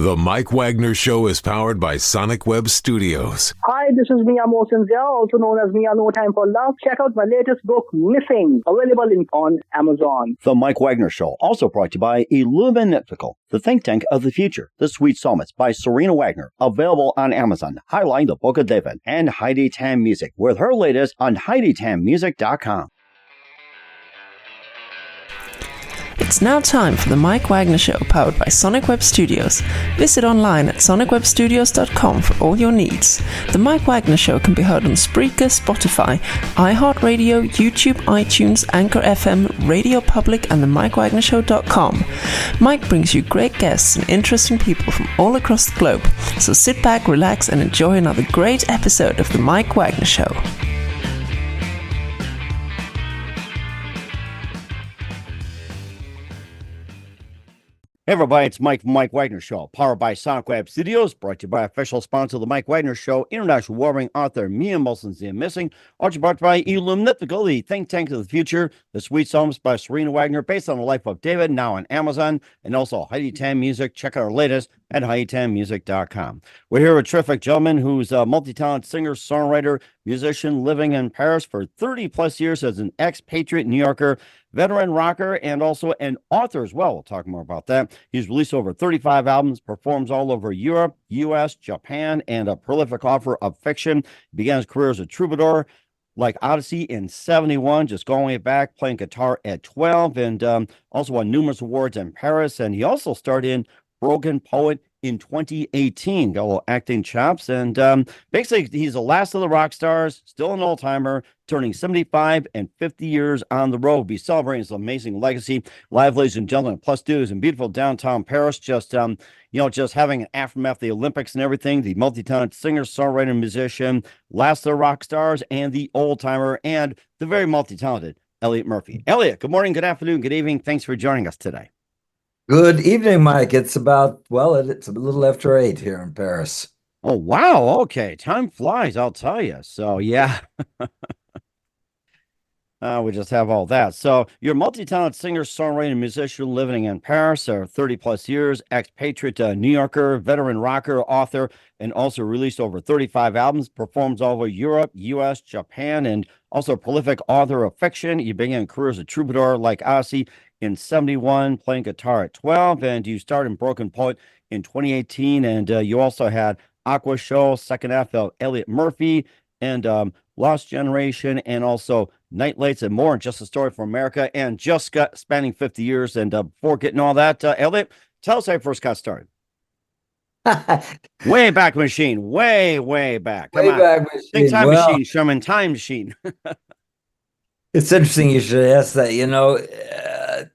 The Mike Wagner Show is powered by Sonic Web Studios. Hi, this is Mia Mosinzia, also known as Mia No Time for Love. Check out my latest book, Missing, available on Amazon. The Mike Wagner Show, also brought to you by Illuminatical, the think tank of the future. The Sweet Psalmist by Serena Wagner, available on Amazon. Highlighting the Book of David. And Heidi Tam Music, with her latest on HeidiTamMusic.com. It's now time for the Mike Wagner Show, powered by Sonic Web Studios. Visit online at sonicwebstudios.com for all your needs. The Mike Wagner Show can be heard on Spreaker, Spotify, iHeartradio, YouTube, iTunes, Anchor FM, Radio Public, and the MikeWagnerShow.com. Mike brings you great guests and interesting people from all across the globe. So sit back, relax, and enjoy another great episode of the Mike Wagner Show. Hey everybody, it's Mike from Mike Wagner Show, powered by Sonic Web Studios, brought to you by official sponsor of the Mike Wagner Show, international warring author Mia Mosinzia Missing, also brought to you by Illuminatical, the think tank of the future, The Sweet Psalmist by Serena Wagner, based on the life of David, now on Amazon, and also Heidi Tam Music. Check out our latest at HeidiTamMusic.com. We're here with a terrific gentleman who's a multi-talented singer, songwriter, musician, living in Paris for 30 plus years as an expatriate New Yorker, veteran rocker, and also an author as well. We'll talk more about that. He's released over 35 albums, performs all over Europe, U.S., Japan, and a prolific author of fiction. He began his career as a troubadour, like Odyssey in 71, just going way back, playing guitar at 12, and also won numerous awards in Paris. And he also starred in Broken Poet in 2018. Got a little acting chops, and basically he's the last of the rock stars, still an oldtimer, turning 75 and 50 years on the road. Be celebrating his amazing legacy live, ladies and gentlemen, plus dudes in beautiful downtown Paris. Just just having an aftermath of the Olympics and everything. The multi-talented singer, songwriter, musician, last of the rock stars, and the oldtimer, and the very multi-talented Elliott Murphy. Elliott, good morning, good afternoon, good evening. Thanks for joining us today. Good evening, Mike. It's about, it's a little after 8 here in Paris. Oh, wow. Okay. Time flies, I'll tell you. So, yeah. We just have all that. So, you're a multi-talented singer, songwriter, and musician living in Paris for 30 plus years, expatriate New Yorker, veteran rocker, author, and also released over 35 albums, performs all over Europe, U.S., Japan, and also a prolific author of fiction. You began a career as a troubadour like Odyssey in 71, playing guitar at 12, and you started in Broken Poet in 2018, and you also had Aquashow, second half of Elliott Murphy, and Lost Generation, and also Night Lights and more, and Just a Story from America, and just got spanning 50 years. And before getting all that, Elliott, tell us how you first got started. Way back machine, way back. Come Way on. back machine. Think time machine, Sherman, time machine. It's interesting you should ask that.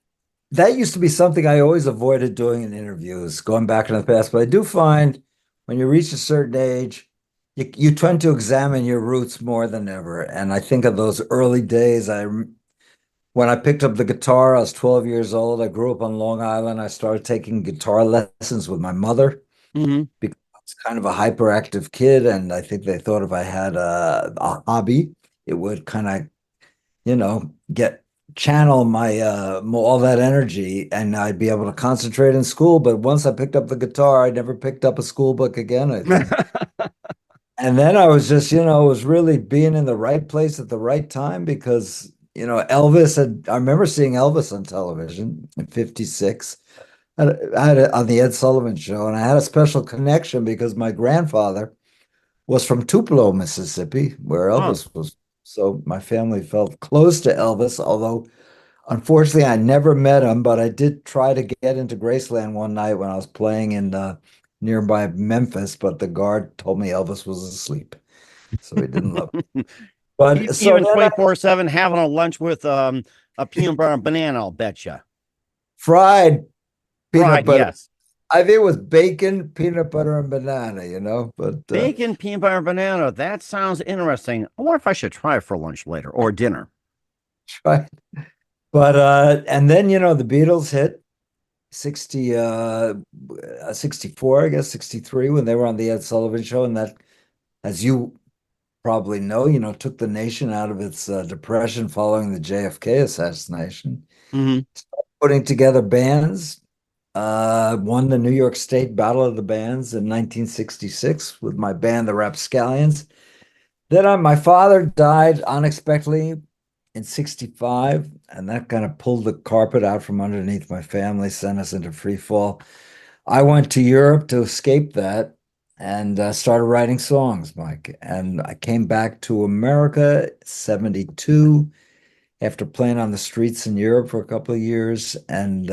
That used to be something I always avoided doing in interviews, going back in the past. But I do find when you reach a certain age, you tend to examine your roots more than ever. And I think of those early days. When I picked up the guitar, I was 12 years old. I grew up on Long Island. I started taking guitar lessons with my mother because I was kind of a hyperactive kid. And I think they thought if I had a hobby, it would kind of, channel my all that energy, and I'd be able to concentrate in school. But once I picked up the guitar, I never picked up a school book again, I think. And then I was just, was really being in the right place at the right time, because, I remember seeing Elvis on television in 56. I had it on the Ed Sullivan Show, and I had a special connection because my grandfather was from Tupelo, Mississippi, where Elvis was. So my family felt close to Elvis, although unfortunately I never met him, but I did try to get into Graceland one night when I was playing in nearby Memphis, but the guard told me Elvis was asleep, so he didn't love me. But Even so 24/7 having a lunch with a peanut butter and banana, I'll betcha. Fried peanut butter. Yes. I think it was bacon, peanut butter, and banana, but bacon, peanut butter, and banana. That sounds interesting. I wonder if I should try it for lunch later or dinner. Right. But and then the Beatles hit 64, I guess 63, when they were on the Ed Sullivan Show, and that, as you probably know, took the nation out of its depression following the JFK assassination. Putting together bands, Won the New York State Battle of the Bands in 1966 with my band, the Rapscallions. Then my father died unexpectedly in 65, and that kind of pulled the carpet out from underneath my family, sent us into free fall. I went to Europe to escape that and started writing songs, Mike. And I came back to America 72 after playing on the streets in Europe for a couple of years and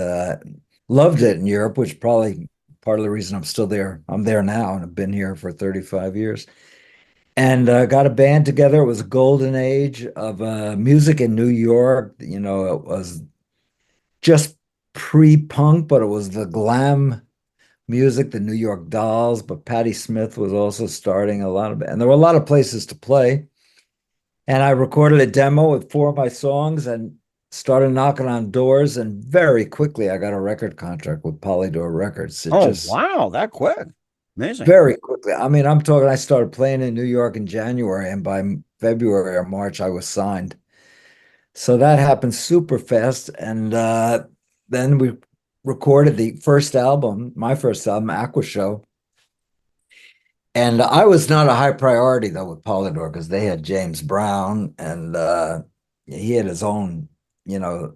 loved it in Europe, which probably part of the reason I'm still there. I'm there now and I've been here for 35 years. And got a band together. It was a golden age of music in New York. You know, it was just pre-punk, but it was the glam music, the New York Dolls. But Patti Smith was also starting a lot of, and there were a lot of places to play. And I recorded a demo with 4 of my songs and started knocking on doors. And very quickly, I got a record contract with Polydor Records. Wow, that quick. Amazing. Very quickly. I mean, I'm talking, I started playing in New York in January, and by February or March, I was signed. So that happened super fast. And then we recorded the first album, my first album, Aquashow. And I was not a high priority, though, with Polydor because they had James Brown, and he had his own,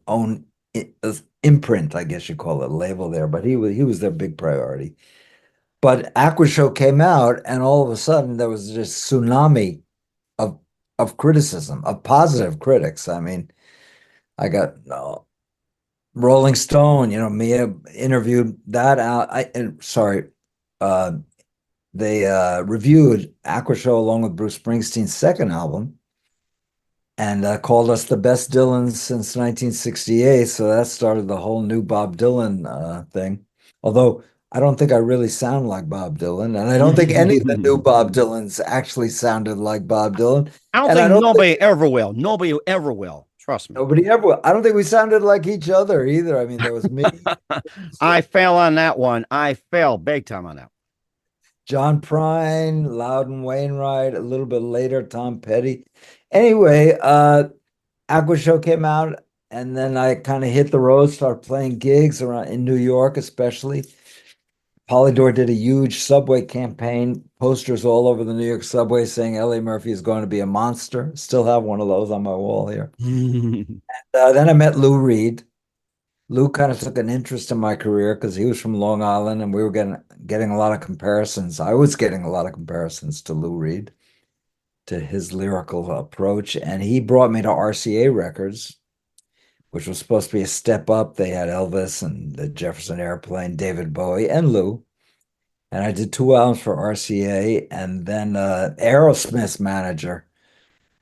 own imprint, I guess you call it, label there. But he was their big priority. But Aquashow came out, and all of a sudden there was this tsunami of criticism, of positive critics. I mean, I got Rolling Stone, Mia interviewed that out. They reviewed Aquashow along with Bruce Springsteen's second album and called us the best Dylan since 1968. So that started the whole new Bob Dylan thing. Although I don't think I really sound like Bob Dylan, and I don't think any of the new Bob Dylans actually sounded like Bob Dylan. I don't think nobody ever will. Nobody ever will. Trust me. Nobody ever will. I don't think we sounded like each other either. I mean, there was me. I fell on that one. I fell big time on that. John Prine, Loudon Wainwright, a little bit later, Tom Petty. Anyway, Aquashow came out, and then I kind of hit the road, started playing gigs around in New York, especially. Polydor did a huge subway campaign, posters all over the New York subway saying Elliott Murphy is going to be a monster. Still have one of those on my wall here. And then I met Lou Reed. Lou kind of took an interest in my career because he was from Long Island, and we were getting a lot of comparisons. I was getting a lot of comparisons to Lou Reed, to his lyrical approach. And he brought me to RCA Records, which was supposed to be a step up. They had Elvis and the Jefferson Airplane, David Bowie, and Lou. And I did 2 albums for RCA. And then Aerosmith's manager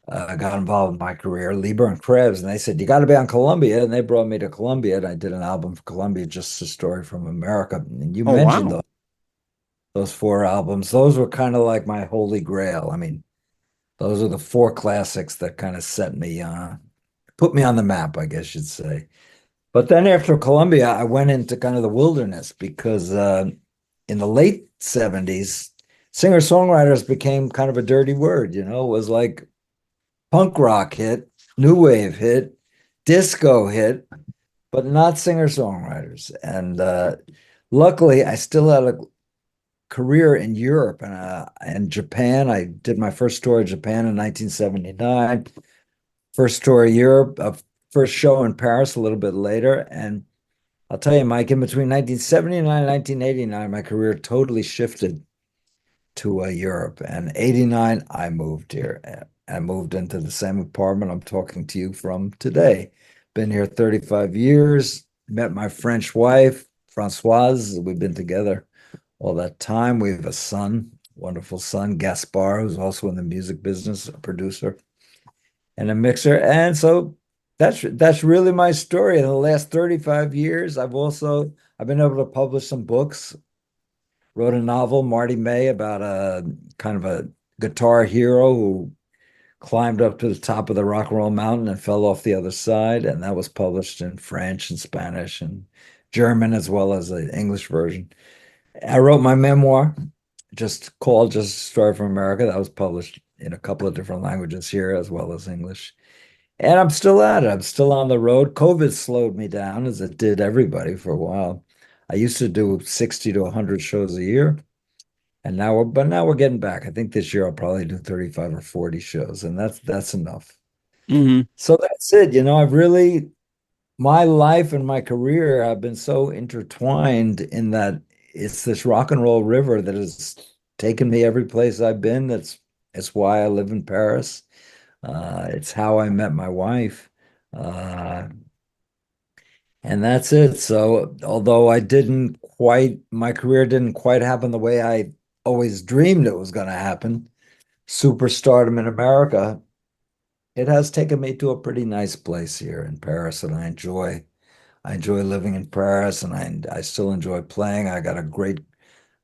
got involved in my career, Lieber and Krebs. And they said, you got to be on Columbia. And they brought me to Columbia. And I did an album for Columbia, Just a Story from America. And you mentioned those 4 albums. Those were kind of like my holy grail. I mean, those are the 4 classics that kind of set me put me on the map, I guess you'd say. But then after Columbia, I went into kind of the wilderness because in the late 70s, singer-songwriters became kind of a dirty word, It was like punk rock hit, new wave hit, disco hit, but not singer-songwriters. And luckily, I still had a career in Europe and Japan. I did my first tour of Japan in 1979. First tour of Europe, first show in Paris a little bit later. And I'll tell you, Mike, in between 1979 and 1989, my career totally shifted to Europe. And 89, I moved here. I moved into the same apartment I'm talking to you from today. Been here 35 years, met my French wife, Francoise. We've been together all that time. We have a son, wonderful son, Gaspar, who's also in the music business, a producer and a mixer. And so that's really my story. In the last 35 years, I've been able to publish some books. Wrote a novel, Marty May, about a kind of a guitar hero who climbed up to the top of the rock and roll mountain and fell off the other side. And that was published in French and Spanish and German, as well as an English version. I wrote my memoir, just called Just a Story from America. That was published in a couple of different languages here, as well as English. And I'm still at it. I'm still on the road. COVID slowed me down, as it did everybody for a while. I used to do 60 to 100 shows a year. And now we're getting back. I think this year I'll probably do 35 or 40 shows, and that's enough. So that's it. My life and my career have been so intertwined in that it's this rock and roll river that has taken me every place I've been. It's why I live in Paris. It's how I met my wife. And that's it. So although my career didn't quite happen the way I always dreamed it was going to happen, superstardom in America, it has taken me to a pretty nice place here in Paris, and I enjoy living in Paris, and I still enjoy playing. I got a great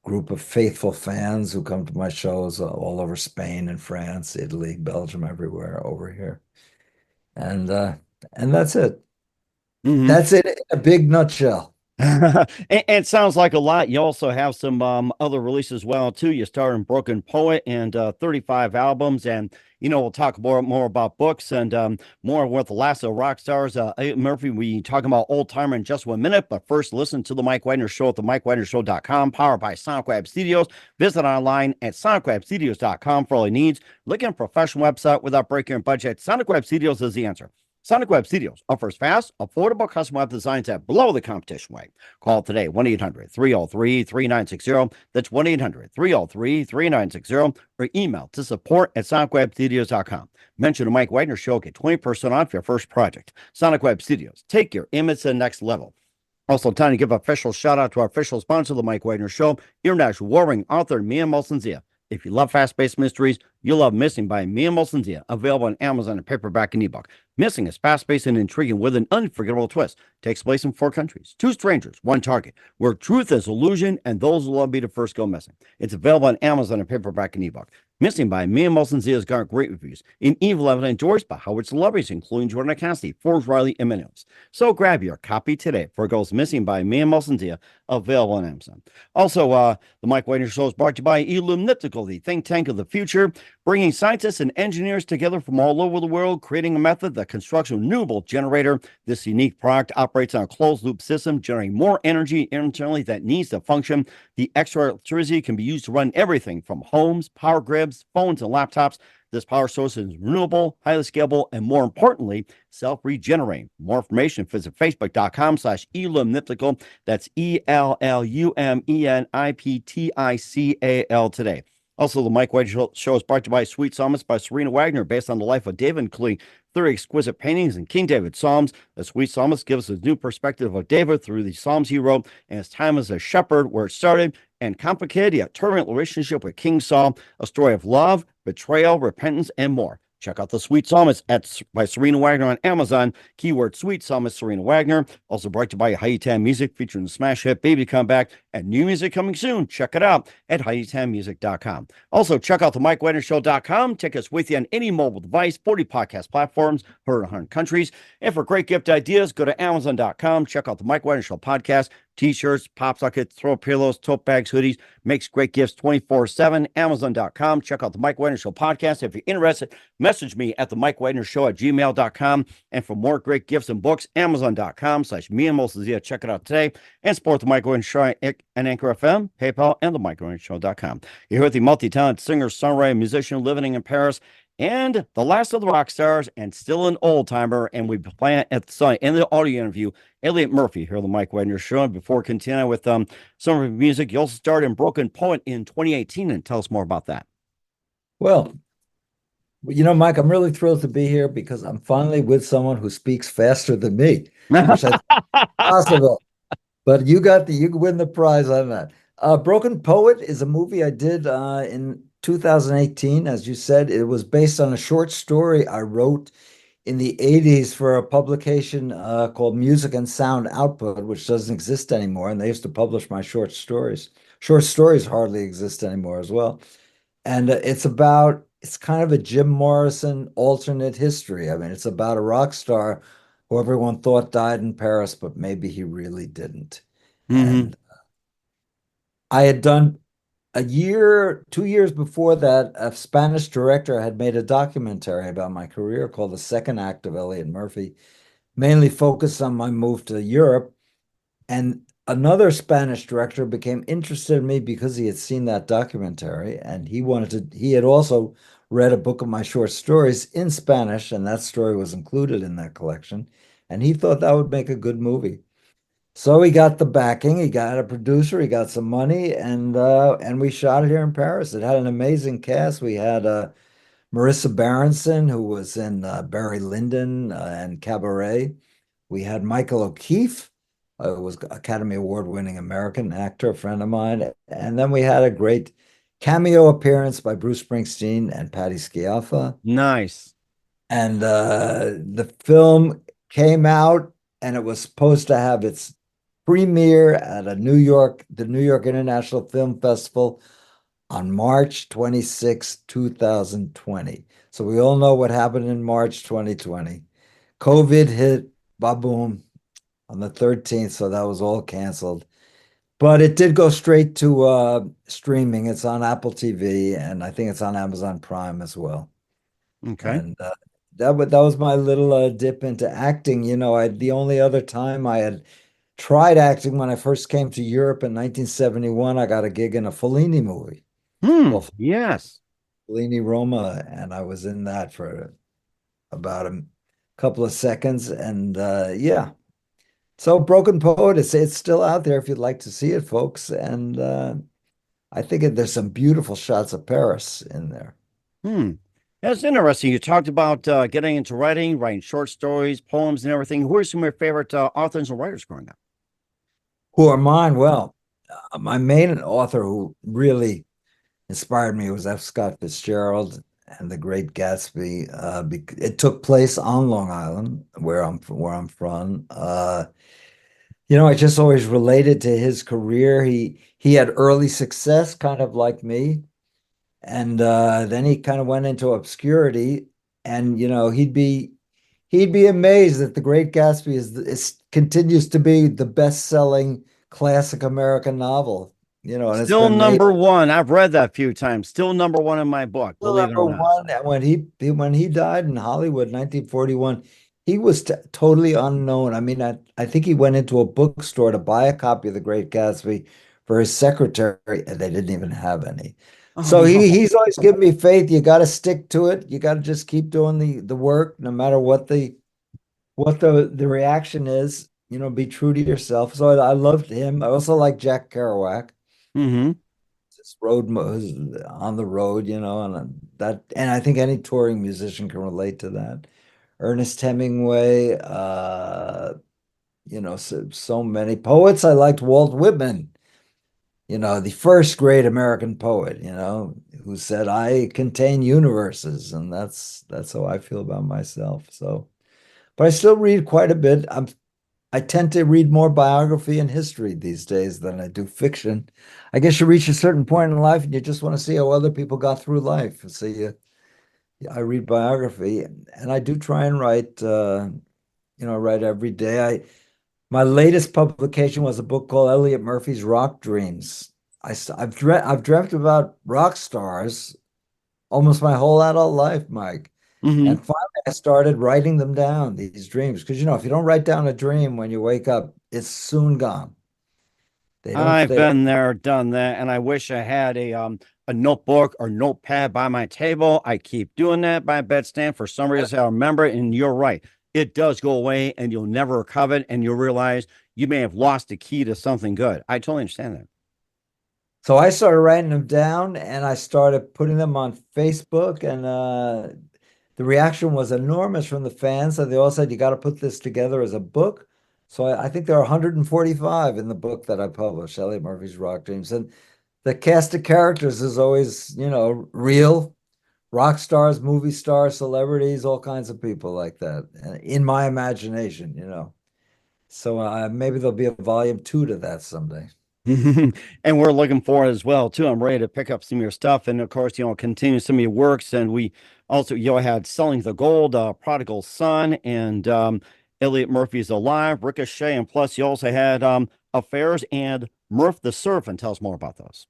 group of faithful fans who come to my shows all over Spain and France, Italy, Belgium, everywhere over here. And that's it. That's it in a big nutshell. And it sounds like a lot. You also have some other releases as well too. You starred in Broken Poet and 35 albums, and we'll talk more about books and more with the Last of the Rockstars. Elliott Murphy, we talking about Oldtimer in just 1 minute, but first listen to the Mike Wagner Show at the MikeWagnerShow.com, powered by Sonic Web Studios. Visit online at SonicWebStudios.com for all your needs. Looking at a professional website without breaking your budget, Sonic Web Studios is the answer. Sonic Web Studios offers fast, affordable custom web designs at below the competition rate. Call today, 1-800-303-3960. That's 1-800-303-3960. Or email to support@sonicwebstudios.com. Mention the Mike Wagner Show, get 20% off your first project. Sonic Web Studios, take your image to the next level. Also, time to give a official shout out to our official sponsor of the Mike Wagner Show, international warring author Mia Molson-Zia. If you love fast-paced mysteries, you'll love Missing by Mia Molson-Zia, available on Amazon in paperback and ebook. Missing is fast-paced and intriguing with an unforgettable twist. Takes place in 4 countries, 2 strangers, 1 target, where truth is illusion and those who love be the first go missing. It's available on Amazon in paperback and ebook. Missing by Mia Molson-Zia has got great reviews. In Evil Evidence, endorsed by Howard celebrities, including Jordan Cassidy, Forbes Riley, and many others. So grab your copy today for it goes Missing by Mia Molson-Zia, available on Amazon. Also, the Mike Wagner Show is brought to you by elliottmurphy, the think tank of the future, bringing scientists and engineers together from all over the world, creating a method that constructs a renewable generator. This unique product operates on a closed-loop system, generating more energy internally that needs to function. The extra electricity can be used to run everything from homes, power grids, phones, and laptops. This power source is renewable, highly scalable, and more importantly, self-regenerating. More information, visit facebook.com/elliottmurphy. That's ELLUMENIPTICAL today. Also, the Mike Wagner Show is brought to you by Sweet Psalmist by Serena Wagner, based on the life of David, including 30 exquisite paintings and King David Psalms. The Sweet Psalmist gives us a new perspective of David through the Psalms he wrote and his time as a shepherd, where it started, and complicated yet turbulent relationship with King Saul, a story of love, betrayal, repentance, and more. Check out the Sweet Psalmist by Serena Wagner on Amazon. Keyword Sweet Psalmist Serena Wagner. Also brought to you by Hayitan Music, featuring the smash hit Baby Comeback, and new music coming soon. Check it out at hayitanmusic.com. Also, check out the MikeWagnerShow.com. Take us with you on any mobile device, 40 podcast platforms, heard in 100 countries. And for great gift ideas, go to Amazon.com. Check out the Mike Wagner Show podcast. T-shirts, pop sockets, throw pillows, tote bags, hoodies, makes great gifts 24/7. Amazon.com. Check out the Mike Wagner Show podcast. If you're interested, message me at the Mike Wagner Show at gmail.com. And for more great gifts and books, Amazon.com/Mia Molson-Zia. Check it out today. And support the Mike Wagner Show and Anchor FM, PayPal, and the MikeWagnerShow.com. You're here with the multi-talented singer, songwriter, musician living in Paris, and the last of the rock stars, and still an old timer. And we plan at the site in the audio interview, Elliott Murphy here on the Mike Wagner Show. And before continuing with some of his music, you also started in Broken Poet in 2018, and tell us more about that. Well, Mike, I'm really thrilled to be here because I'm finally with someone who speaks faster than me, which I think is possible. But you win the prize on that. Broken Poet is a movie I did in 2018. As you said, it was based on a short story I wrote in the 80s for a publication called Music and Sound Output, which doesn't exist anymore. And they used to publish my short stories. Short stories hardly exist anymore as well. And it's kind of a Jim Morrison alternate history. I mean, it's about a rock star who everyone thought died in Paris, but maybe he really didn't. And I had done 2 years before that, a Spanish director had made a documentary about my career called The Second Act of Elliott Murphy, mainly focused on my move to Europe. And another Spanish director became interested in me because he had seen that documentary, and he had also read a book of my short stories in Spanish, and that story was included in that collection. And he thought that would make a good movie. So he got the backing, he got a producer, he got some money, and we shot it here in Paris. It had an amazing cast. We had Marissa Berenson, who was in Barry Lyndon and Cabaret. We had Michael O'Keefe, who was Academy Award-winning American actor, a friend of mine. And then we had a great cameo appearance by Bruce Springsteen and Patti Scialfa. Nice. And the film came out, and it was supposed to have its premiere at the New York International Film Festival on March 26, 2020. So we all know what happened in March 2020. COVID hit, ba-boom, on the 13th, so that was all canceled. But it did go straight to streaming. It's on Apple TV, and I think it's on Amazon Prime as well. Okay. And that was my little dip into acting. The only other time I had tried acting when I first came to Europe in 1971, I got a gig in a Fellini movie. Well, Yes. Fellini Roma, and I was in that for about a couple of seconds, and yeah. So Broken Poet, it's still out there if you'd like to see it, folks. And I think there's some beautiful shots of Paris in there. That's interesting. You talked about getting into writing short stories, poems, and everything. Who are some of your favorite authors and writers growing up? Who are mine? Well, my main author who really inspired me was F. Scott Fitzgerald and The Great Gatsby. It took place on Long Island, where I'm from. I just always related to his career. He had early success, kind of like me, and then he kind of went into obscurity. And he'd be amazed that The Great Gatsby continues to be the best-selling classic American novel. And it's Still been number one. I've read that a few times. Still number one in my book. Believe it or number not. one. And when he died in Hollywood, 1941, he was totally unknown. I mean, I think he went into a bookstore to buy a copy of The Great Gatsby for his secretary, and they didn't even have any. Oh, So no. he's always given me faith. You got to stick to it. You got to just keep doing the work, no matter what the reaction is. Be true to yourself. So I loved him. I also like Jack Kerouac. Mm-hmm. This on the road, and I think any touring musician can relate to that. Ernest Hemingway, so many poets. I liked Walt Whitman, the first great American poet, who said, "I contain universes," and that's how I feel about myself. So, but I still read quite a bit. I tend to read more biography and history these days than I do fiction. I guess you reach a certain point in life and you just want to see how other people got through life. So I read biography, and I do try and write. I write every day. My latest publication was a book called Elliott Murphy's Rock Dreams. I've dreamt about rock stars almost my whole adult life, Mike. Mm-hmm. And finally, I started writing them down, these dreams, because if you don't write down a dream when you wake up, it's soon gone. They don't I've stay. been there, done that, and I wish I had a notebook or notepad by my table. I keep doing that by bedstand. For some reason, I remember it, and you're right. It does go away, and you'll never recover it, and you'll realize you may have lost the key to something good. I totally understand that. So I started writing them down, and I started putting them on Facebook, and the reaction was enormous from the fans. So they all said, "You got to put this together as a book." So I think there are 145 in the book that I published, Elliott Murphy's Rock Dreams. And the cast of characters is always, real rock stars, movie stars, celebrities, all kinds of people like that in my imagination, So maybe there'll be a volume 2 to that someday. And we're looking forward as well too. I'm ready to pick up some of your stuff, and of course, continue some of your works. And we also, had Selling the Gold, Prodigal Son, and Elliott Murphyisalive, Ricochet, and plus you also had Affairs and Murph the Surf. And tell us more about those.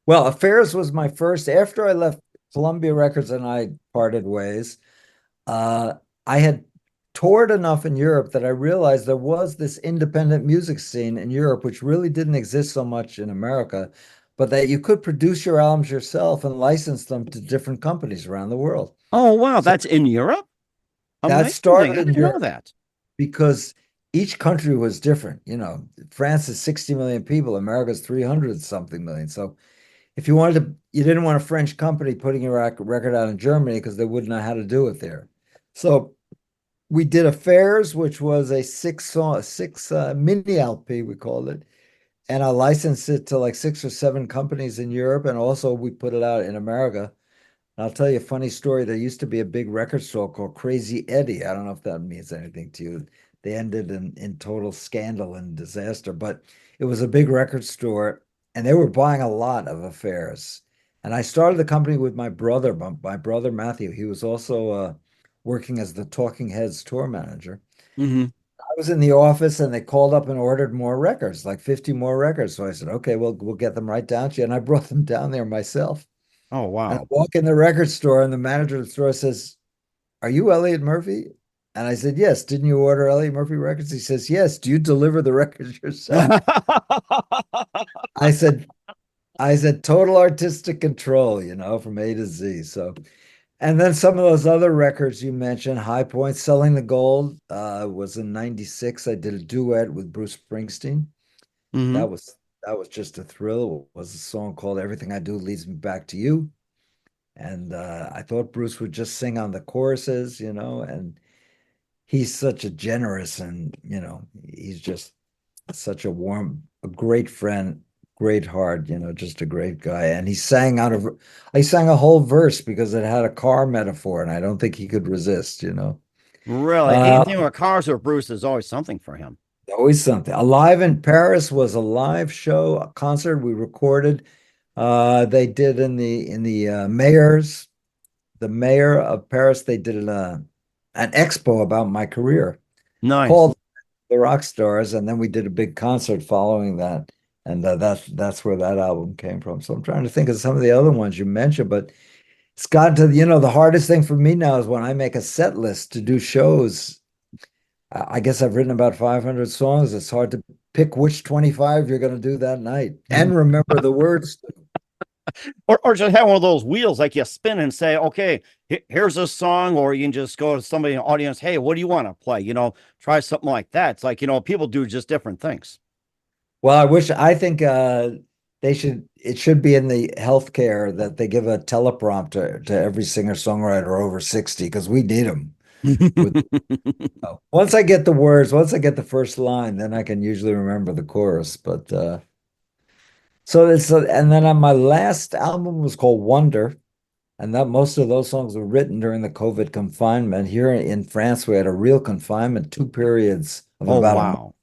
Well, Affairs was my first. After I left Columbia Records and I parted ways, I had toured enough in Europe that I realized there was this independent music scene in Europe, which really didn't exist so much in America, but that you could produce your albums yourself and license them to different companies around the world. Oh, wow. So That's in Europe? that Amazing. started I in didn't know Europe that. because each country was different. You know, France is 60 million people, America's 300 something million. So if you wanted to, you didn't want a French company putting your record out in Germany because they wouldn't know how to do it there. So we did Affairs, which was a six mini LP, we called it. And I licensed it to like 6 or 7 companies in Europe. And also we put it out in America. And I'll tell you a funny story. There used to be a big record store called Crazy Eddie. I don't know if that means anything to you. They ended in total scandal and disaster, but it was a big record store and they were buying a lot of Affairs. And I started the company with my brother Matthew. He was also working as the Talking Heads tour manager. Hmm. I was in the office and they called up and ordered more records, like 50 more records. So I said, okay, well, we'll get them right down to you. And I brought them down there myself. Oh, And I wow. walk in the record store and the manager of the store says, are you Elliott Murphy? And I said, yes. Didn't you order Elliott Murphy records? He says, yes. Do you deliver the records yourself? I said, total artistic control, you know, from A to Z. So, and then some of those other records you mentioned, High Point, Selling the Gold, was in '96. I did a duet with Bruce Springsteen. Hmm. That was just a thrill. It was a song called Everything I Do Leads Me Back to You. And I thought Bruce would just sing on the choruses, you know, and he's such a generous and, you know, he's just such a warm, a great friend, great heart, you know, just a great guy. And I sang a whole verse because it had a car metaphor and I don't think he could resist, you know. Really? Uh, Anything with cars or Bruce is always something for him. Always something. Alive in Paris was a live show, a concert we recorded. They did in the the mayor of Paris, they did an expo about my career Nice. called the rock stars, and then we did a big concert following that, and that's where that album came from. So I'm trying to think of some of the other ones you mentioned, but it's gotten to, you know, the hardest thing for me now is when I make a set list to do shows. I guess I've written about 500 songs. It's hard to pick which 25 you're going to do that night and remember the words. Or just have one of those wheels like you spin and say, okay, here's a song, or you can just go to somebody in the audience, hey, what do you want to play? You know, try something like that. It's like, you know, people do just different things. Well, I think it should be in the healthcare that they give a teleprompter to every singer-songwriter over 60 because we need them. Once I get the words, once I get the first line, then I can usually remember the chorus. But and then on my last album was called Wonder, and that most of those songs were written during the COVID confinement. Here in France, we had a real confinement, 2 periods of Oh, about a month wow.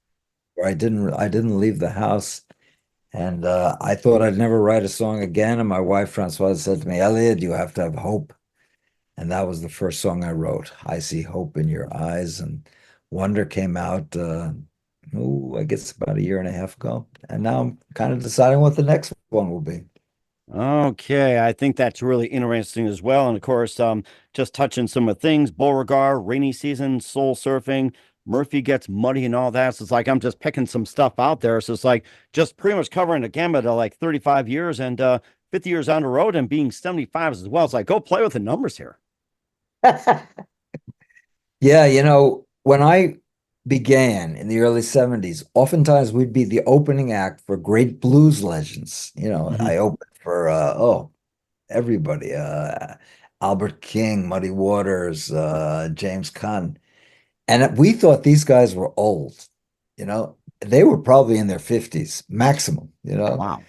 where I didn't leave the house. And I thought I'd never write a song again. And my wife, Francoise, said to me, Elliott, you have to have hope. And that was the first song I wrote. I see hope in your eyes. And Wonder came out, I guess about a year and a half ago. And now I'm kind of deciding what the next one will be. Okay, I think that's really interesting as well. And of course, just touching some of the things, Beauregard, rainy season, soul surfing, Murphy gets muddy and all that. So it's like I'm just picking some stuff out there. So it's like just pretty much covering the gamut of like 35 years and 50 years on the road and being 75 as well. It's like go play with the numbers here. Yeah, you know, when I began in the early 70s, oftentimes we'd be the opening act for great blues legends. You know, Mhm. I opened for everybody, Albert King, Muddy Waters, James Caan. And we thought these guys were old, you know. They were probably in their 50s maximum, you know. Wow.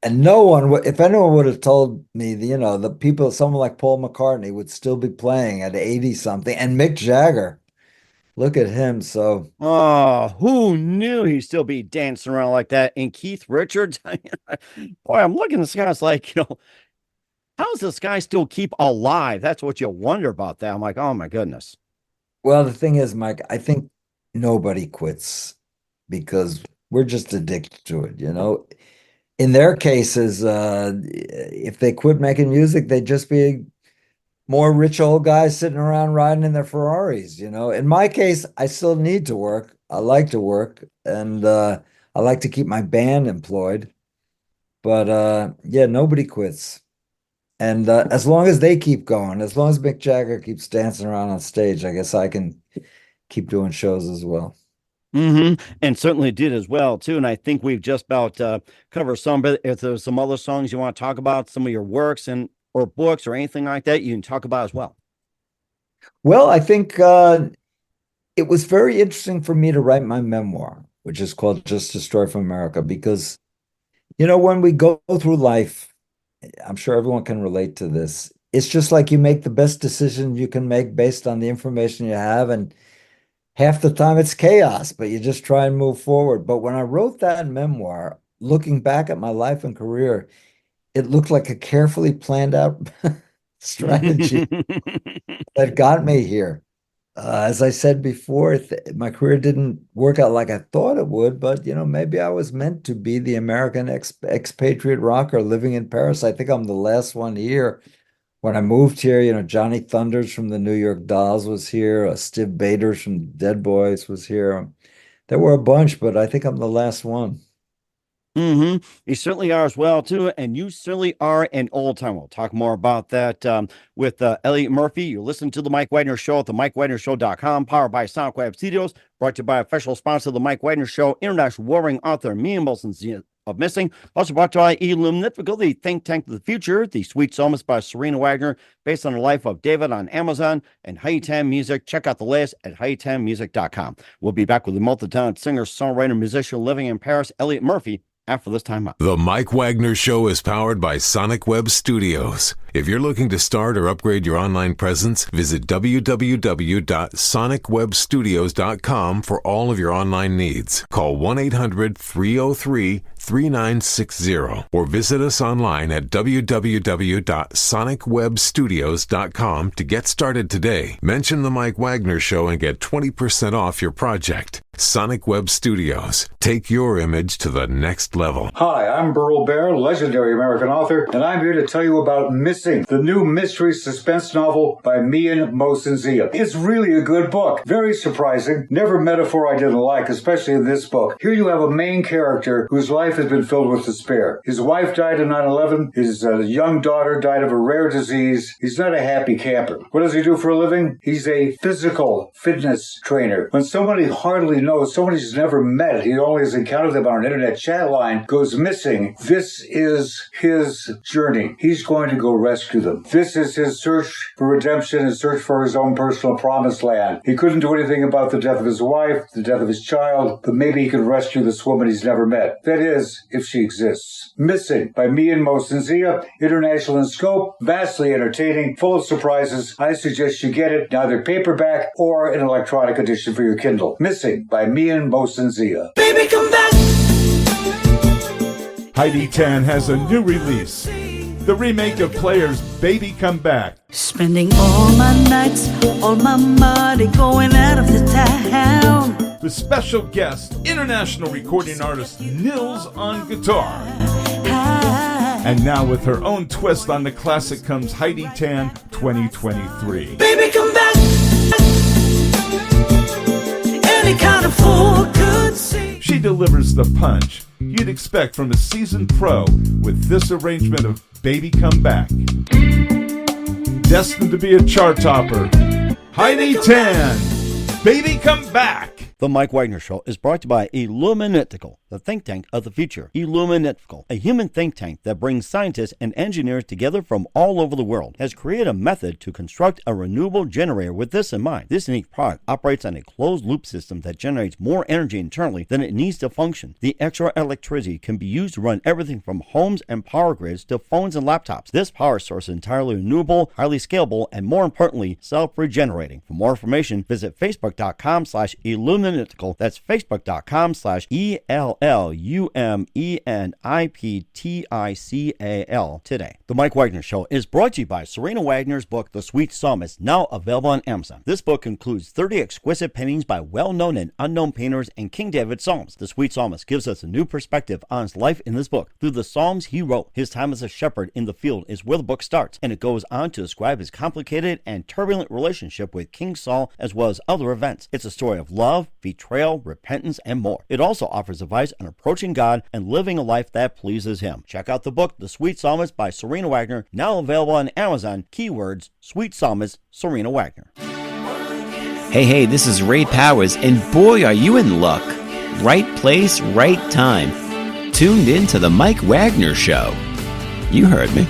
And no one would, if anyone would have told me, you know, the people, someone like Paul McCartney would still be playing at 80 something, and Mick Jagger, look at him. So, Oh, who knew he'd still be dancing around like that? And Keith Richards, boy, I'm looking at this guy. It's like, you know, how does this guy still keep alive? That's what you wonder about that. I'm like, oh my goodness. well, the thing is, Mike, I think nobody quits because we're just addicted to it, you know. In their cases, if they quit making music, they'd just be more rich old guys sitting around riding in their Ferraris, you know. In my case, I still need to work. I like to work, and I like to keep my band employed. But yeah, nobody quits. And as long as they keep going, as long as Mick Jagger keeps dancing around on stage, I guess I can keep doing shows as well. And certainly did as well, too. And I think we've just about covered some, but if there's some other songs you want to talk about, some of your works and or books or anything like that, you can talk about as well. Well, I think it was very interesting for me to write my memoir, which is called Just a Story from America, because, you know, when we go through life, I'm sure everyone can relate to this. It's just like you make the best decision you can make based on the information you have. And half the time it's chaos, but you just try and move forward. But when I wrote that memoir, looking back at my life and career, it looked like a carefully planned out strategy that got me here. As I said before, my career didn't work out like I thought it would, but, you know, maybe I was meant to be the American expatriate rocker living in Paris. I think I'm the last one here. When I moved here, you know, Johnny Thunders from the New York Dolls was here. Steve Baders from Dead Boys was here. There were a bunch, but I think I'm the last one. You certainly are as well, too. And you certainly are an old timer. We'll talk more about that with Elliott Murphy. You're listening to The Mike Wagner Show at the MikeWagnerShow.com, powered by Sonic Web Studios, brought to you by official sponsor of The Mike Wagner Show, international warring author, me and Wilson of Missing. Also brought to you by elliottmurphy, the think tank of the future, the Sweet Psalmist by Serena Wagner, based on the life of David on Amazon, and Hightown Music. Check out the latest at hightownmusic.com. We'll be back with the multi-talented singer, songwriter, musician living in Paris, Elliott Murphy, after this time up. The Mike Wagner Show is powered by Sonic Web Studios. If you're looking to start or upgrade your online presence, visit www.sonicwebstudios.com for all of your online needs. Call 1-800-303-3960 or visit us online at www.sonicwebstudios.com to get started today. Mention The Mike Wagner Show and get 20% off your project. Sonic Web Studios. Take your image to the next level. Hi, I'm Burl Bear, legendary American author, and I'm here to tell you about Missing, the new mystery suspense novel by Mian Mosensia. It's really a good book. Very surprising. Never metaphor I didn't like, especially in this book. Here you have a main character whose life has been filled with despair. His wife died in 9/11. His young daughter died of a rare disease. He's not a happy camper. What does he do for a living? He's a physical fitness trainer. When somebody hardly knows, somebody he's never met, he only has encountered them on an internet chat line, goes missing. This is his journey. He's going to go rescue them. This is his search for redemption, his search for his own personal promised land. He couldn't do anything about the death of his wife, the death of his child, but maybe he can rescue this woman he's never met. That is, if she exists. Missing by Mian Mosensia, international in scope, vastly entertaining, full of surprises. I suggest you get it in either paperback or an electronic edition for your Kindle. Missing by Mian Mosensia. Baby, come back. Heidi Tan has a new release, the remake of Player's Baby Come Back. Spending all my nights, all my money going out of the town. The special guest, international recording artist Nils on guitar. And now with her own twist on the classic comes Heidi Tan 2023. Baby, come back. Any kind of fool could see. She delivers the punch you'd expect from a seasoned pro with this arrangement of Baby Come Back. Destined to be a chart topper, Heidi Tan, Baby Come Back. The Mike Wagner Show is brought to you by Illuminatical, the think tank of the future. Illuminatical, a human think tank that brings scientists and engineers together from all over the world, has created a method to construct a renewable generator with this in mind. This unique product operates on a closed-loop system that generates more energy internally than it needs to function. The extra electricity can be used to run everything from homes and power grids to phones and laptops. This power source is entirely renewable, highly scalable, and more importantly, self-regenerating. For more information, visit facebook.com/illuminatical. That's facebook.com/ELLIOTTMURPHY. elliottmurphyisalive today. The Mike Wagner Show is brought to you by Serena Wagner's book, The Sweet Psalmist, now available on Amazon. This book includes 30 exquisite paintings by well-known and unknown painters and King David's Psalms. The Sweet Psalmist gives us a new perspective on his life in this book through the Psalms he wrote. His time as a shepherd in the field is where the book starts, and it goes on to describe his complicated and turbulent relationship with King Saul as well as other events. It's a story of love, betrayal, repentance, and more. It also offers advice on approaching God and living a life that pleases him. Check out the book, The Sweet Psalmist by Serena Wagner, now available on Amazon. Keywords, Sweet Psalmist, Serena Wagner. Hey, this is Ray Powers, and boy, are you in luck. Right place, right time. Tuned in to the Mike Wagner Show. You heard me.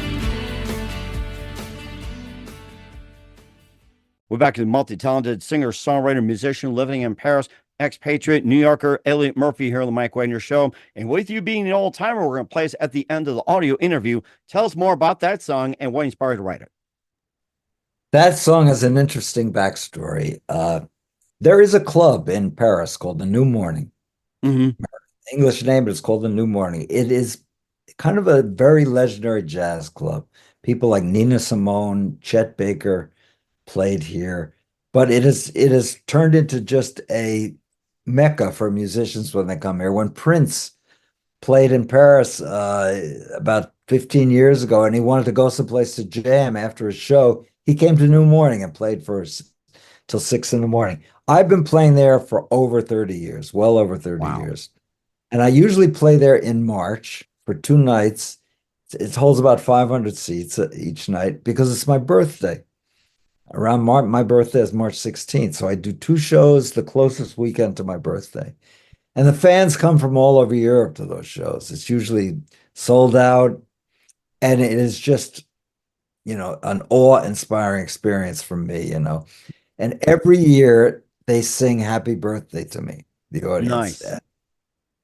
We're back to the multi-talented singer, songwriter, musician living in Paris, expatriate, New Yorker, Elliott Murphy here on the Mike Wagner Show. And with you being an old timer, we're going to play us at the end of the audio interview. Tell us more about that song and what inspired you to write it. That song has an interesting backstory. There is a club in Paris called the New Morning. Mm-hmm. English name, but it's called the New Morning. It is kind of a very legendary jazz club. People like Nina Simone, Chet Baker played here, but it has turned into just a mecca for musicians when they come here. When Prince played in Paris about 15 years ago, and he wanted to go someplace to jam after his show, he came to New Morning and played for us till 6 a.m. I've been playing there for over 30 years, well over 30 years. And I usually play there in March for 2 nights. It holds about 500 seats each night because it's my birthday. Around my birthday is March 16th. So I do 2 shows the closest weekend to my birthday. And the fans come from all over Europe to those shows. It's usually sold out. And it is just, an awe-inspiring experience for me, And every year they sing happy birthday to me, the audience. Nice.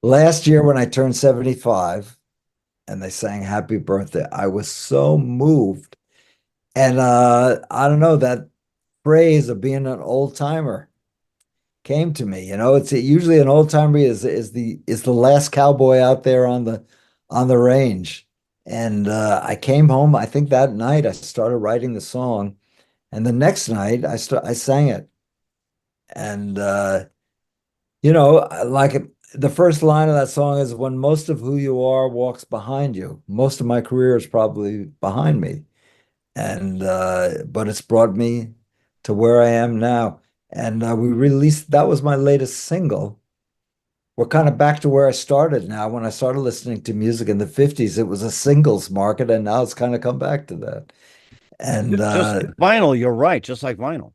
Last year when I turned 75 and they sang happy birthday, I was so moved. And I don't know, that phrase of being an old timer came to me. It's usually an old timer is the last cowboy out there on the range. And I came home. I think that night I started writing the song, and the next night I sang it. And like the first line of that song is, "When most of who you are walks behind you." Most of my career is probably behind me. And but it's brought me to where I am now. And we released, that was my latest single. We're kind of back to where I started now. When I started listening to music in the 50s, it was a singles market, and now it's kind of come back to that. And just vinyl, you're right, just like vinyl.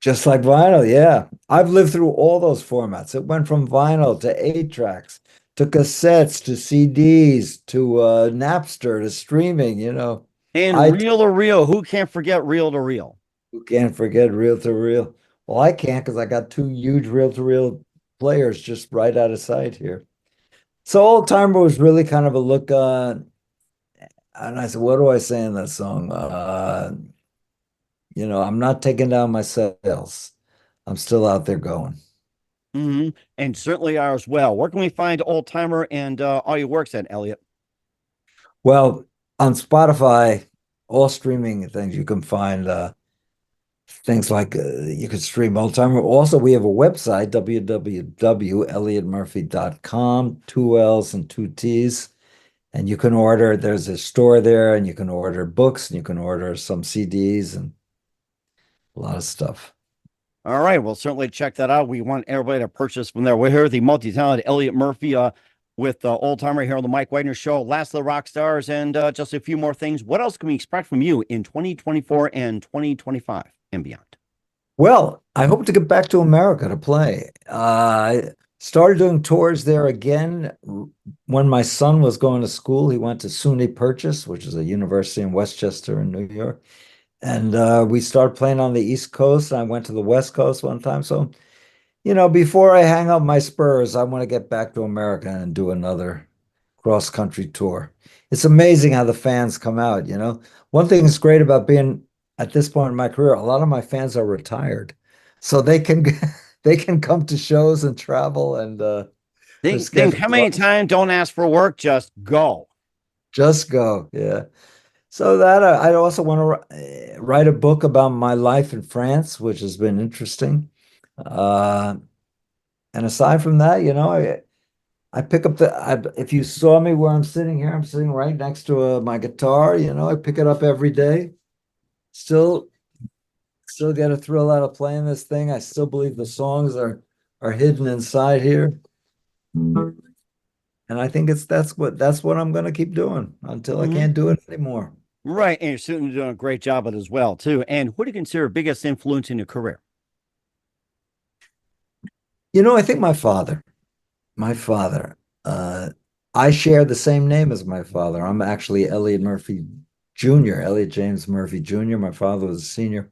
Just like vinyl, yeah. I've lived through all those formats. It went from vinyl to 8-tracks, to cassettes, to CDs, to Napster, to streaming, And reel to reel. Who can't forget reel to reel? Who can't forget reel to reel? Well, I can't, because I got 2 huge reel to reel players just right out of sight here. So Old Timer was really kind of a look on. And I said, what do I say in that song? I'm not taking down my sails. I'm still out there going. Mm-hmm. And certainly are as well. Where can we find Old Timer and all your works at, Elliott? Well, on Spotify, all streaming things, you can find things like you can stream Old Timer. Also, we have a website, www.elliottmurphy.com, 2 L's and 2 T's. And you can order, there's a store there, and you can order books, and you can order some CDs and a lot of stuff. All right. Well, certainly check that out. We want everybody to purchase from there. We're here, the multi-talented Elliott Murphy with Old Timer here on the Mike Wagner Show, Last of the Rockstars, and just a few more things. What else can we expect from you in 2024 and 2025 and beyond? Well, I hope to get back to America to play. I started doing tours there again when my son was going to school. He went to SUNY Purchase, which is a university in Westchester in New York. And we started playing on the East Coast. I went to the West Coast one time. So, before I hang up my spurs, I want to get back to America and do another cross-country tour. It's amazing how the fans come out, One thing that's great about being at this point in my career, a lot of my fans are retired. So they can come to shows and travel. And Think how many times don't ask for work, just go. Just go, yeah. So that I also want to write a book about my life in France, which has been interesting. And aside from that, I pick up if you saw me where I'm sitting here, I'm sitting right next to my guitar. I pick it up every day. Still get a thrill out of playing this thing. I still believe the songs are hidden inside here. And I think that's what I'm going to keep doing until I can't do it anymore. Right, and you're certainly doing a great job at it as well, too. And what do you consider biggest influence in your career? I think my father. I share the same name as my father. I'm actually Elliott Murphy Jr., Elliott James Murphy Jr. My father was a senior.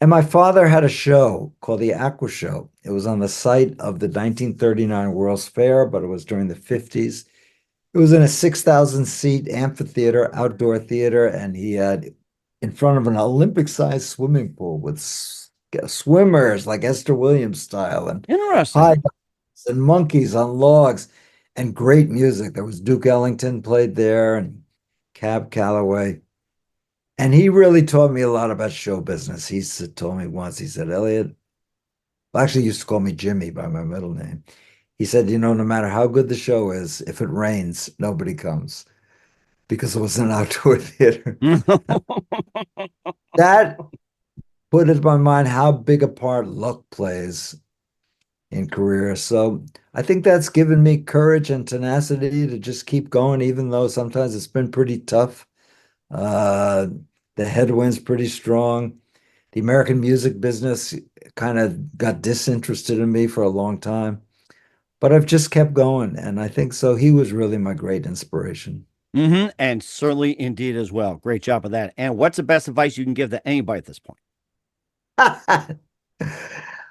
And my father had a show called the Aquashow. It was on the site of the 1939 World's Fair, but it was during the 50s. It was in a 6,000-seat amphitheater, outdoor theater, and he had in front of an Olympic-sized swimming pool with swimmers like Esther Williams style, and interesting, high divers and monkeys on logs, and great music. There was Duke Ellington played there, and Cab Calloway. And he really taught me a lot about show business. He told me once, he said, Elliott, well, actually he used to call me Jimmy by my middle name. He said, no matter how good the show is, if it rains, nobody comes, because it was an outdoor theater. That put it in my mind how big a part luck plays in career. So I think that's given me courage and tenacity to just keep going, even though sometimes it's been pretty tough. The headwind's pretty strong. The American music business kind of got disinterested in me for a long time, but I've just kept going. And I think so. He was really my great inspiration. And certainly indeed as well. Great job of that. And what's the best advice you can give to anybody at this point?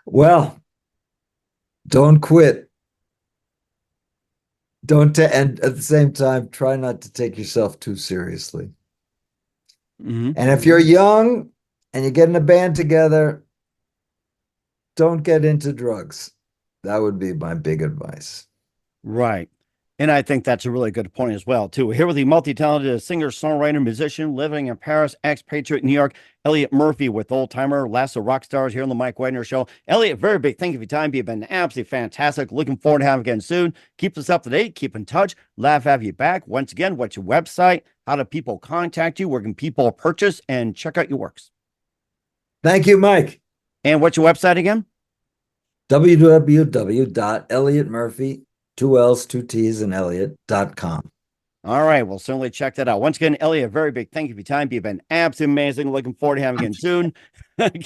Well, don't quit. And at the same time, try not to take yourself too seriously. And if you're young and you get in a band together, don't get into drugs. That would be my big advice. Right. And I think that's a really good point as well, too. Here with the multi-talented singer, songwriter, musician, living in Paris, expatriate New York, Elliott Murphy with Oldtimer, Last of the Rockstars here on the Mike Wagner Show. Elliott, very big thank you for your time. You've been absolutely fantastic. Looking forward to having you again soon. Keep us up to date. Keep in touch. Laugh to have you back. Once again, what's your website? How do people contact you? Where can people purchase and check out your works? Thank you, Mike. And what's your website again? www.elliottmurphy, 2 L's, 2 T's, and Elliott.com. All right. We'll certainly check that out. Once again, Elliott, very big thank you for your time. You've been absolutely amazing. Looking forward to having you again soon.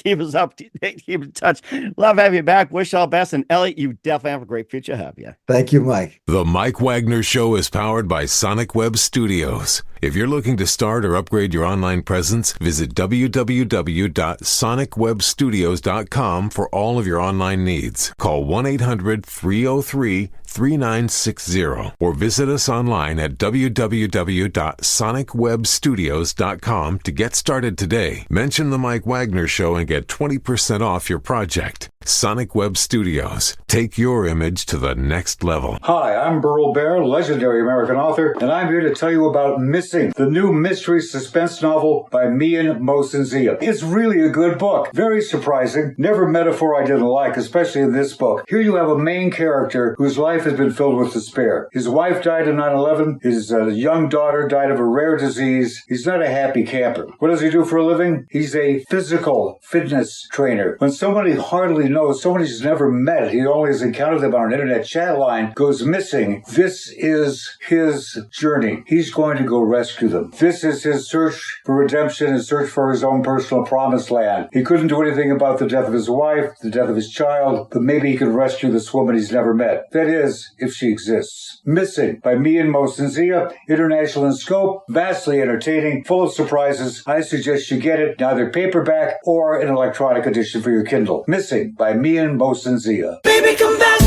Keep us up to date. Keep in touch. Love having you back. Wish you all the best. And Elliott, you definitely have a great future ahead of you. Thank you, Mike. The Mike Wagner Show is powered by Sonic Web Studios. If you're looking to start or upgrade your online presence, visit www.sonicwebstudios.com for all of your online needs. Call 1-800-303-3960 or visit us online at www.sonicwebstudios.com to get started today. Mention the Mike Wagner Show and get 20% off your project. Sonic Web Studios. Take your image to the next level. Hi, I'm Burl Bear, legendary American author, and I'm here to tell you about Missing, the new mystery suspense novel by Mian Mosensia. It's really a good book. Very surprising. Never metaphor I didn't like, especially in this book. Here you have a main character whose life has been filled with despair. His wife died in 9/11. His young daughter died of a rare disease. He's not a happy camper. What does he do for a living? He's a physical fitness trainer. When somebody hardly knows, somebody he's never met, he only has encountered them on an internet chat line, goes missing. This is his journey. He's going to go rescue them. This is his search for redemption, his search for his own personal promised land. He couldn't do anything about the death of his wife, the death of his child, but maybe he could rescue this woman he's never met. That is, if she exists. Missing by Mian Mosensia, international in scope, vastly entertaining, full of surprises. I suggest you get it, either paperback or an electronic edition for your Kindle. Missing by Mian Mosensia. Baby, come back.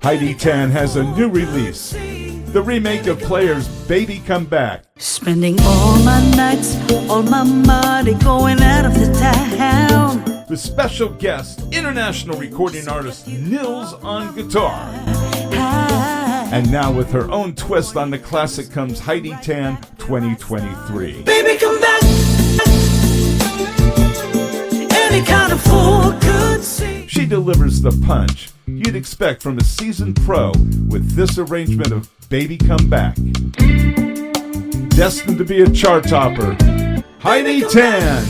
Heidi Tan has a new release, the remake of Player's Baby Come Back. Spending all my nights, all my money going out of the town. with special guest, international recording artist Nils on guitar. And now with her own twist on the classic comes Heidi Tan 2023. Baby, come back. Any kind of fool could see. She delivers the punch you'd expect from a seasoned pro with this arrangement of Baby Come Back. Destined to be a chart topper, Heidi Tan,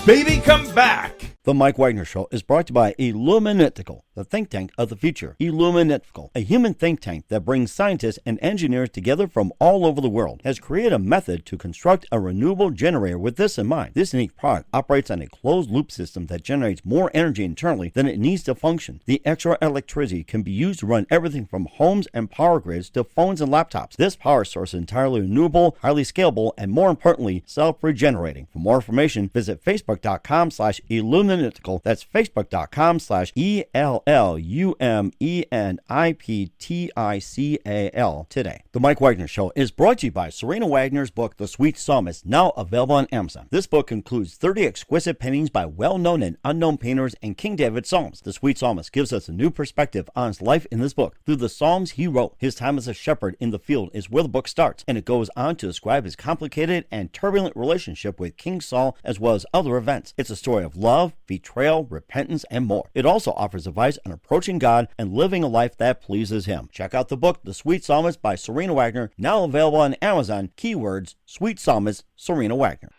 Baby Come Back. The Mike Wagner Show is brought to you by Illuminatical, the think tank of the future. Illuminatical, a human think tank that brings scientists and engineers together from all over the world, has created a method to construct a renewable generator with this in mind. This unique product operates on a closed-loop system that generates more energy internally than it needs to function. The extra electricity can be used to run everything from homes and power grids to phones and laptops. This power source is entirely renewable, highly scalable, and more importantly, self-regenerating. For more information, visit facebook.com/Illuminatical. That's facebook.com/ELLUMENIPTICAL today. The Mike Wagner Show is brought to you by Serena Wagner's book, The Sweet Psalmist, now available on Amazon. This book includes 30 exquisite paintings by well-known and unknown painters and King David Psalms. The Sweet Psalmist gives us a new perspective on his life in this book. Through the Psalms he wrote, his time as a shepherd in the field is where the book starts, and it goes on to describe his complicated and turbulent relationship with King Saul as well as other events. It's a story of love, betrayal, repentance, and more. It also offers advice on approaching God and living a life that pleases Him. Check out the book, The Sweet Psalmist by Serena Wagner, now available on Amazon. Keywords, Sweet Psalmist, Serena Wagner.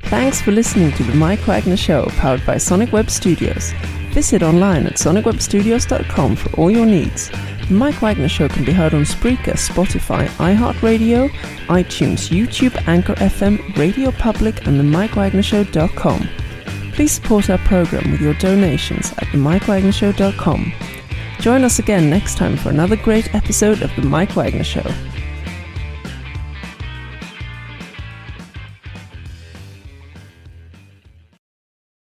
Thanks for listening to the Mike Wagner Show, powered by Sonic Web Studios. Visit online at sonicwebstudios.com for all your needs. The Mike Wagner Show can be heard on Spreaker, Spotify, iHeartRadio, iTunes, YouTube, Anchor FM, Radio Public, and themikewagnershow.com. Please support our program with your donations at themikewagnershow.com. Join us again next time for another great episode of The Mike Wagner Show.